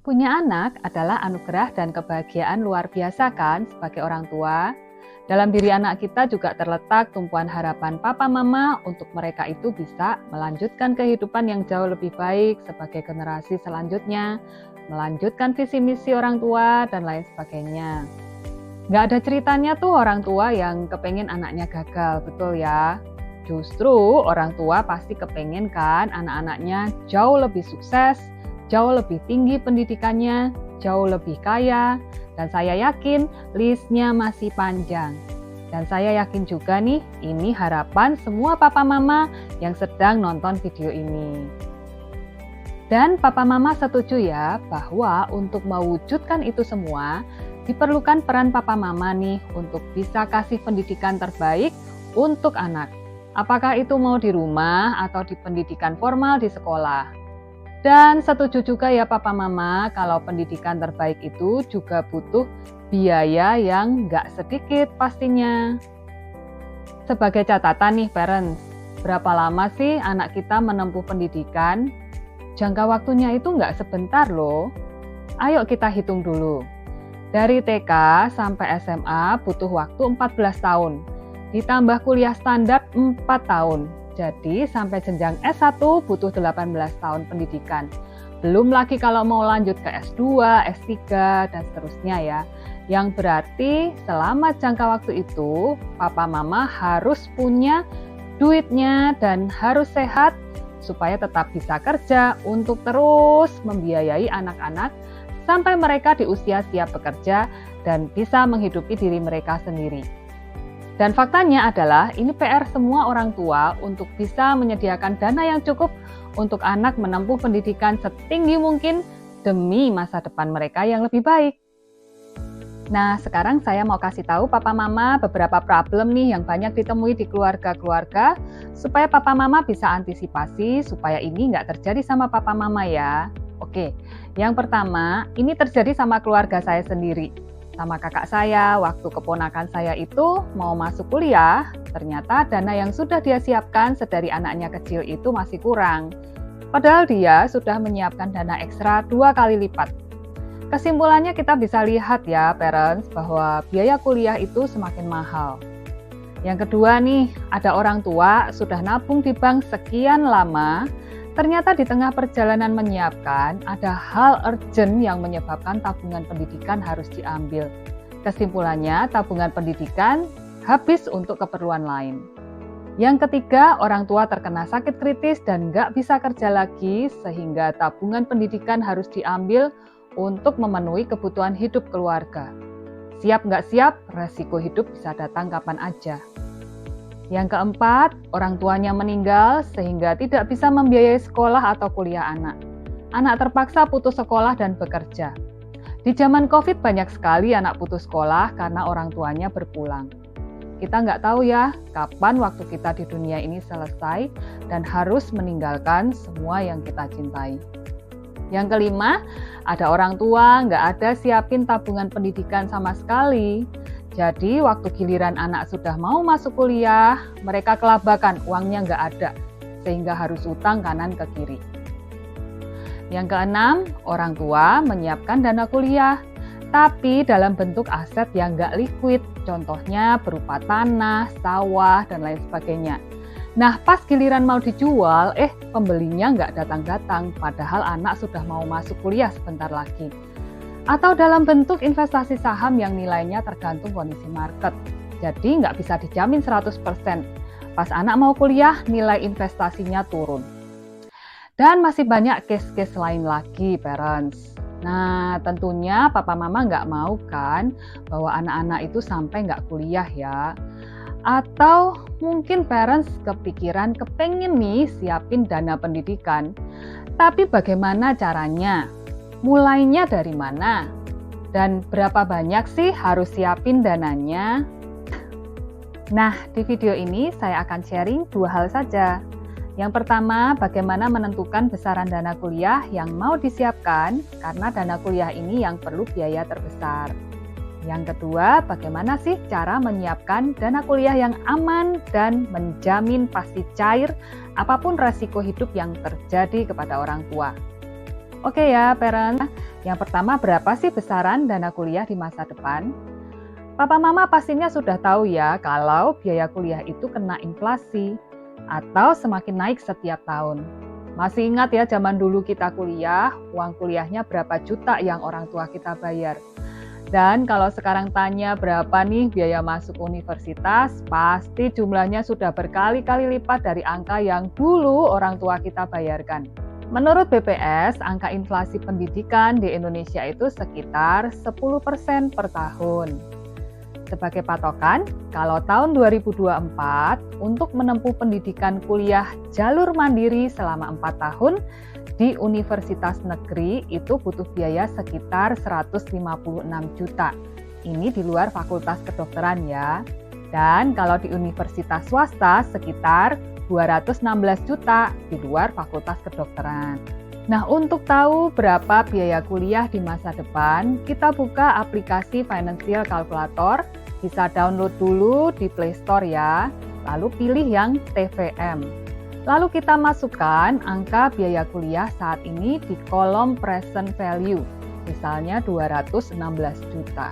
Punya anak adalah anugerah dan kebahagiaan luar biasa kan sebagai orang tua. Dalam diri anak kita juga terletak tumpuan harapan papa mama untuk mereka itu bisa melanjutkan kehidupan yang jauh lebih baik sebagai generasi selanjutnya, melanjutkan visi misi orang tua dan lain sebagainya. Nggak ada ceritanya tuh orang tua yang kepengen anaknya gagal, betul ya? Justru orang tua pasti kepengen kan anak-anaknya jauh lebih sukses, jauh lebih tinggi pendidikannya, jauh lebih kaya, dan saya yakin listnya masih panjang. Dan saya yakin juga nih, ini harapan semua papa mama yang sedang nonton video ini. Dan papa mama setuju ya bahwa untuk mewujudkan itu semua, diperlukan peran papa mama nih untuk bisa kasih pendidikan terbaik untuk anak. Apakah itu mau di rumah atau di pendidikan formal di sekolah. Dan setuju juga ya papa mama kalau pendidikan terbaik itu juga butuh biaya yang nggak sedikit pastinya. Sebagai catatan nih parents, berapa lama sih anak kita menempuh pendidikan? Jangka waktunya itu nggak sebentar loh. Ayo kita hitung dulu. Dari TK sampai SMA butuh waktu 14 tahun. Ditambah kuliah standar 4 tahun. Jadi sampai jenjang S1 butuh 18 tahun pendidikan. Belum lagi kalau mau lanjut ke S2, S3, dan seterusnya ya. Yang berarti selama jangka waktu itu, papa mama harus punya duitnya dan harus sehat supaya tetap bisa kerja untuk terus membiayai anak-anak sampai mereka di usia siap bekerja dan bisa menghidupi diri mereka sendiri. Dan faktanya adalah ini PR semua orang tua untuk bisa menyediakan dana yang cukup untuk anak menempuh pendidikan setinggi mungkin demi masa depan mereka yang lebih baik. Nah, sekarang saya mau kasih tahu papa mama beberapa problem nih yang banyak ditemui di keluarga-keluarga supaya papa mama bisa antisipasi supaya ini nggak terjadi sama papa mama ya. Oke, yang pertama, ini terjadi sama keluarga saya sendiri. Sama kakak saya, waktu keponakan saya itu mau masuk kuliah, ternyata dana yang sudah dia siapkan sedari anaknya kecil itu masih kurang. Padahal dia sudah menyiapkan dana ekstra 2 kali lipat. Kesimpulannya kita bisa lihat ya parents bahwa biaya kuliah itu semakin mahal. Yang kedua nih, ada orang tua sudah nabung di bank sekian lama, ternyata di tengah perjalanan menyiapkan, ada hal urgent yang menyebabkan tabungan pendidikan harus diambil. Kesimpulannya, tabungan pendidikan habis untuk keperluan lain. Yang ketiga, orang tua terkena sakit kritis dan nggak bisa kerja lagi, sehingga tabungan pendidikan harus diambil untuk memenuhi kebutuhan hidup keluarga. Siap nggak siap, resiko hidup bisa datang kapan aja. Yang keempat, orang tuanya meninggal sehingga tidak bisa membiayai sekolah atau kuliah anak. Anak terpaksa putus sekolah dan bekerja. Di zaman COVID banyak sekali anak putus sekolah karena orang tuanya berpulang. Kita nggak tahu ya kapan waktu kita di dunia ini selesai dan harus meninggalkan semua yang kita cintai. Yang kelima, ada orang tua nggak ada siapin tabungan pendidikan sama sekali. Jadi waktu giliran anak sudah mau masuk kuliah, mereka kelabakan, uangnya nggak ada, sehingga harus utang kanan ke kiri. Yang keenam, orang tua menyiapkan dana kuliah, tapi dalam bentuk aset yang nggak liquid, contohnya berupa tanah, sawah, dan lain sebagainya. Nah, pas giliran mau dijual, pembelinya nggak datang-datang, padahal anak sudah mau masuk kuliah sebentar lagi. Atau dalam bentuk investasi saham yang nilainya tergantung kondisi market. Jadi nggak bisa dijamin 100%. Pas anak mau kuliah, nilai investasinya turun. Dan masih banyak case-case lain lagi, parents. Nah, tentunya papa mama nggak mau kan bahwa anak-anak itu sampai nggak kuliah ya. Atau mungkin parents kepikiran kepengen nih siapin dana pendidikan. Tapi bagaimana caranya? Mulainya dari mana? Dan berapa banyak sih harus siapin dananya? Nah, di video ini saya akan sharing 2 hal saja. Yang pertama, bagaimana menentukan besaran dana kuliah yang mau disiapkan karena dana kuliah ini yang perlu biaya terbesar. Yang kedua, bagaimana sih cara menyiapkan dana kuliah yang aman dan menjamin pasti cair apapun resiko hidup yang terjadi kepada orang tua. Oke ya, parents. Yang pertama, berapa sih besaran dana kuliah di masa depan? Papa mama pastinya sudah tahu ya kalau biaya kuliah itu kena inflasi atau semakin naik setiap tahun. Masih ingat ya zaman dulu kita kuliah, uang kuliahnya berapa juta yang orang tua kita bayar. Dan kalau sekarang tanya berapa nih biaya masuk universitas, pasti jumlahnya sudah berkali-kali lipat dari angka yang dulu orang tua kita bayarkan. Menurut BPS, angka inflasi pendidikan di Indonesia itu sekitar 10% per tahun. Sebagai patokan, kalau tahun 2024 untuk menempuh pendidikan kuliah jalur mandiri selama 4 tahun di universitas negeri itu butuh biaya sekitar 156 juta. Ini di luar fakultas kedokteran ya. Dan kalau di universitas swasta sekitar 216 juta di luar fakultas kedokteran. Nah, untuk tahu berapa biaya kuliah di masa depan, kita buka aplikasi Financial Calculator. Bisa download dulu di Play Store ya, lalu pilih yang TVM. Lalu kita masukkan angka biaya kuliah saat ini di kolom present value, misalnya 216 juta.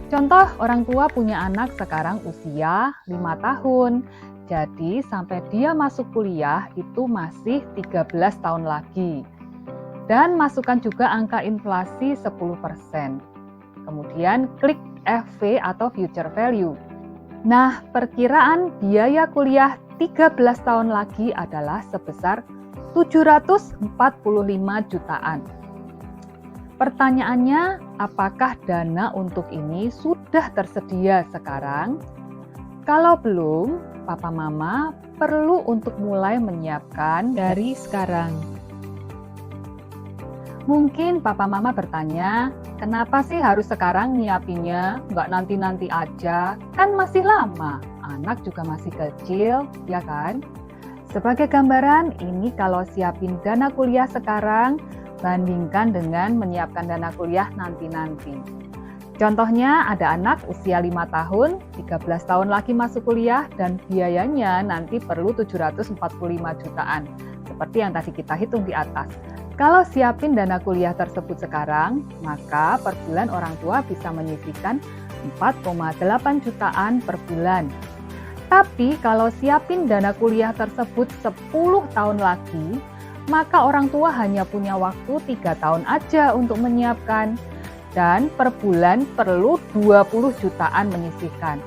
Contoh, orang tua punya anak sekarang usia 5 tahun, jadi sampai dia masuk kuliah itu masih 13 tahun lagi. Dan masukkan juga angka inflasi 10%. Kemudian klik FV atau future value. Nah, perkiraan biaya kuliah 13 tahun lagi adalah sebesar 745 jutaan. Pertanyaannya, apakah dana untuk ini sudah tersedia sekarang? Kalau belum, Papa Mama perlu untuk mulai menyiapkan dari sekarang. Mungkin Papa Mama bertanya, kenapa sih harus sekarang nyiapinnya, nggak nanti-nanti aja? Kan masih lama, anak juga masih kecil, ya kan? Sebagai gambaran, ini kalau siapin dana kuliah sekarang, bandingkan dengan menyiapkan dana kuliah nanti-nanti. Contohnya ada anak usia 5 tahun, 13 tahun lagi masuk kuliah, dan biayanya nanti perlu 745 jutaan, seperti yang tadi kita hitung di atas. Kalau siapin dana kuliah tersebut sekarang, maka per bulan orang tua bisa menyisihkan 4,8 jutaan per bulan. Tapi kalau siapin dana kuliah tersebut 10 tahun lagi, maka orang tua hanya punya waktu 3 tahun aja untuk menyiapkan. Dan per bulan perlu 20 jutaan menyisihkan.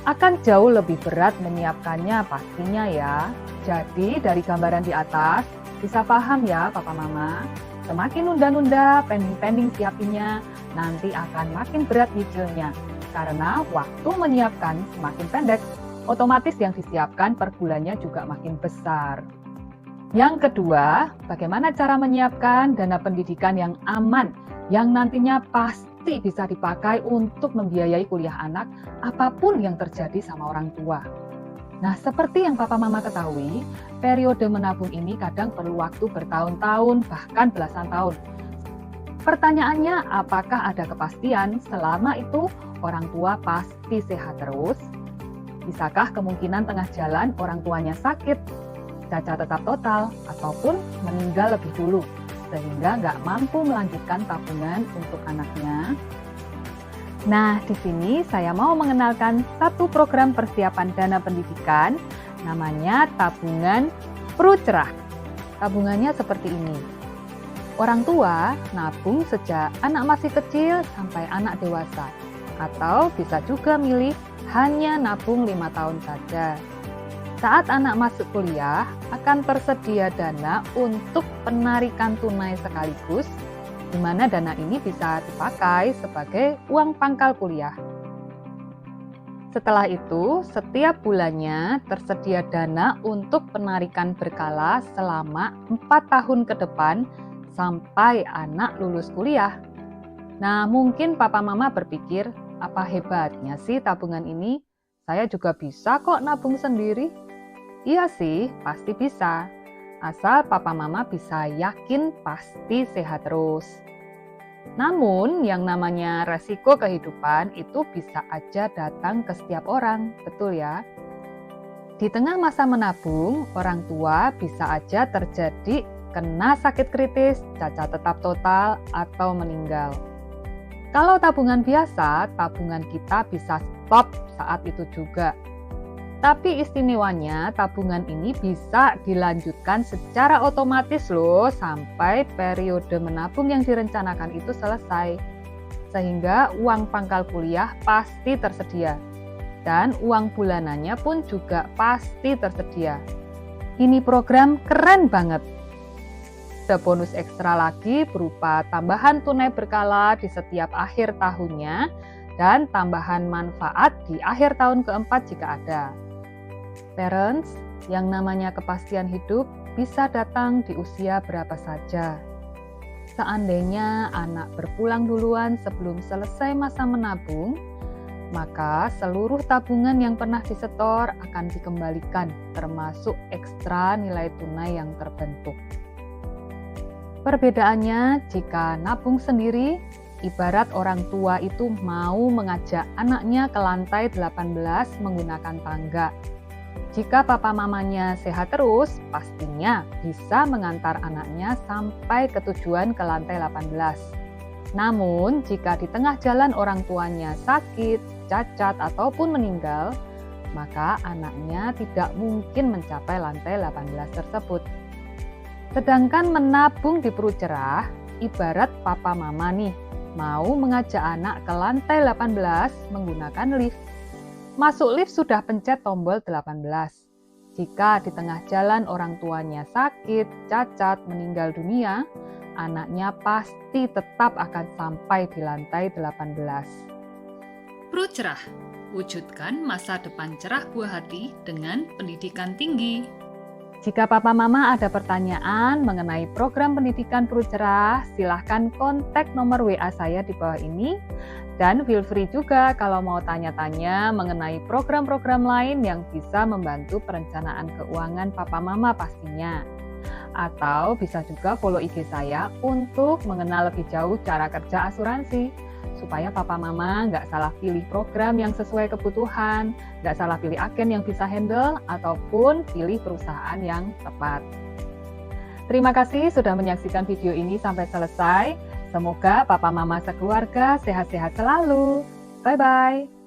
Akan jauh lebih berat menyiapkannya pastinya ya. Jadi dari gambaran di atas, bisa paham ya Papa Mama, semakin nunda-nunda, pending-pending siapinnya, nanti akan makin berat nyicilnya. Karena waktu menyiapkan semakin pendek, otomatis yang disiapkan per bulannya juga makin besar. Yang kedua, bagaimana cara menyiapkan dana pendidikan yang aman, yang nantinya pasti bisa dipakai untuk membiayai kuliah anak apapun yang terjadi sama orang tua. Nah, seperti yang Papa Mama ketahui, periode menabung ini kadang perlu waktu bertahun-tahun, bahkan belasan tahun. Pertanyaannya, apakah ada kepastian selama itu orang tua pasti sehat terus? Bisakah kemungkinan tengah jalan orang tuanya sakit, cacat tetap total, ataupun meninggal lebih dulu, sehingga nggak mampu melanjutkan tabungan untuk anaknya? Nah, di sini saya mau mengenalkan satu program persiapan dana pendidikan, namanya Tabungan Prucerah. Tabungannya seperti ini. Orang tua nabung sejak anak masih kecil sampai anak dewasa, atau bisa juga milih hanya nabung 5 tahun saja. Saat anak masuk kuliah, akan tersedia dana untuk penarikan tunai sekaligus, di mana dana ini bisa dipakai sebagai uang pangkal kuliah. Setelah itu, setiap bulannya tersedia dana untuk penarikan berkala selama 4 tahun ke depan sampai anak lulus kuliah. Nah, mungkin Papa Mama berpikir, apa hebatnya sih tabungan ini? Saya juga bisa kok nabung sendiri. Iya sih, pasti bisa. Asal Papa Mama bisa yakin pasti sehat terus. Namun, yang namanya resiko kehidupan itu bisa aja datang ke setiap orang, betul ya? Di tengah masa menabung, orang tua bisa aja terjadi kena sakit kritis, cacat tetap total, atau meninggal. Kalau tabungan biasa, tabungan kita bisa stop saat itu juga. Tapi istimewanya tabungan ini bisa dilanjutkan secara otomatis loh sampai periode menabung yang direncanakan itu selesai. Sehingga uang pangkal kuliah pasti tersedia. Dan uang bulanannya pun juga pasti tersedia. Ini program keren banget. Ada bonus ekstra lagi berupa tambahan tunai berkala di setiap akhir tahunnya dan tambahan manfaat di akhir tahun keempat jika ada. Parents, yang namanya kepastian hidup bisa datang di usia berapa saja. Seandainya anak berpulang duluan sebelum selesai masa menabung, maka seluruh tabungan yang pernah disetor akan dikembalikan, termasuk ekstra nilai tunai yang terbentuk. Perbedaannya, jika nabung sendiri, ibarat orang tua itu mau mengajak anaknya ke lantai 18 menggunakan tangga. Jika papa mamanya sehat terus, pastinya bisa mengantar anaknya sampai ke tujuan ke lantai 18. Namun, jika di tengah jalan orang tuanya sakit, cacat, ataupun meninggal, maka anaknya tidak mungkin mencapai lantai 18 tersebut. Sedangkan menabung di perut cerah, ibarat papa mama nih, mau mengajak anak ke lantai 18 menggunakan lift. Masuk lift sudah pencet tombol 18. Jika di tengah jalan orang tuanya sakit, cacat, meninggal dunia, anaknya pasti tetap akan sampai di lantai 18. Perut cerah, wujudkan masa depan cerah buah hati dengan pendidikan tinggi. Jika papa mama ada pertanyaan mengenai program pendidikan perut cerah, silahkan kontak nomor WA saya di bawah ini. Dan feel free juga kalau mau tanya-tanya mengenai program-program lain yang bisa membantu perencanaan keuangan papa mama pastinya. Atau bisa juga follow IG saya untuk mengenal lebih jauh cara kerja asuransi. Supaya papa mama nggak salah pilih program yang sesuai kebutuhan, nggak salah pilih agen yang bisa handle, ataupun pilih perusahaan yang tepat. Terima kasih sudah menyaksikan video ini sampai selesai. Semoga papa mama sekeluarga sehat-sehat selalu. Bye-bye.